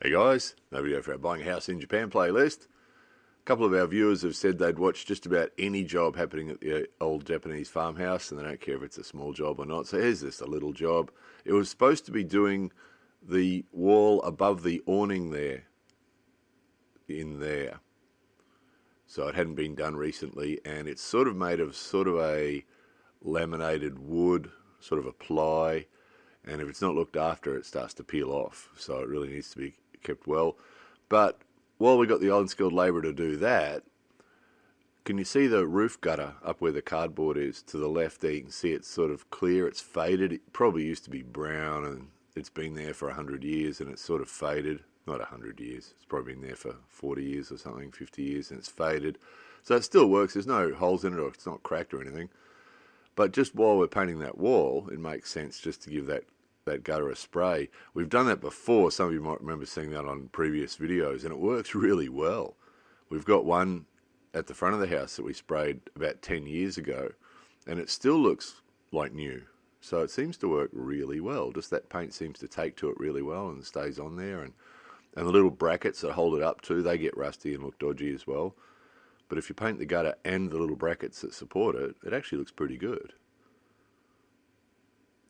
Hey guys, no video for our Buying a House in Japan playlist. A couple of our viewers have said they'd watch just about any job happening at the old Japanese farmhouse and they don't care if it's a small job or not. So here's this, a little job. It was supposed to be doing the wall above the awning there, in there. So it hadn't been done recently and it's sort of made of sort of a laminated wood, sort of a ply. And if it's not looked after, it starts to peel off. So it really needs to be kept well. But while we got the unskilled labourer to do that, can you see the roof gutter up where the cardboard is to the left there? You can see it's sort of clear, it's faded. It probably used to be brown and it's been there for 100 years and it's sort of faded. Not 100 years, it's probably been there for 40 years or something, 50 years, and it's faded. So it still works, there's no holes in it or it's not cracked or anything. But just while we're painting that wall, it makes sense just to give that gutter a spray. We've done that before. Some of you might remember seeing that on previous videos, and it works really well. We've got one at the front of the house that we sprayed about 10 years ago, and it still looks like new. So it seems to work really well. Just that paint seems to take to it really well and stays on there. And the little brackets that hold it up to, they get rusty and look dodgy as well. But if you paint the gutter and the little brackets that support it, it actually looks pretty good.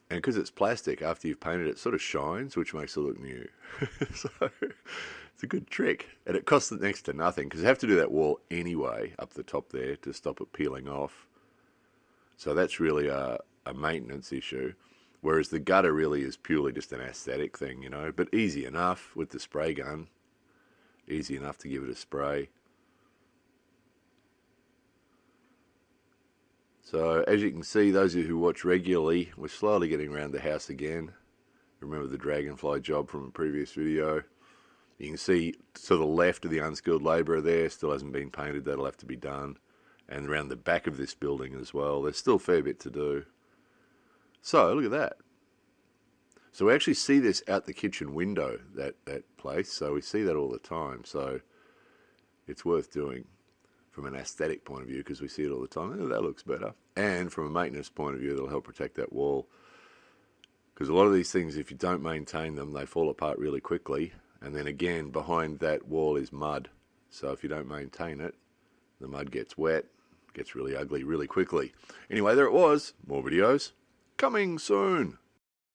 And because it's plastic, after you've painted it, it sort of shines, which makes it look new. So it's a good trick. And it costs next to nothing, because you have to do that wall anyway, up the top there, to stop it peeling off. So that's really a maintenance issue. Whereas the gutter really is purely just an aesthetic thing, you know. But easy enough with the spray gun. Easy enough to give it a spray. So as you can see, those of you who watch regularly, we're slowly getting around the house again. Remember the dragonfly job from a previous video. You can see to the left of the unskilled labourer there, still hasn't been painted, that'll have to be done. And around the back of this building as well, there's still a fair bit to do. So look at that. So we actually see this out the kitchen window, that place, so we see that all the time. So it's worth doing from an aesthetic point of view, because we see it all the time. Oh, that looks better. And from a maintenance point of view, that'll help protect that wall. Because a lot of these things, if you don't maintain them, they fall apart really quickly. And then again, behind that wall is mud. So if you don't maintain it, the mud gets wet, gets really ugly really quickly. Anyway, there it was. More videos coming soon.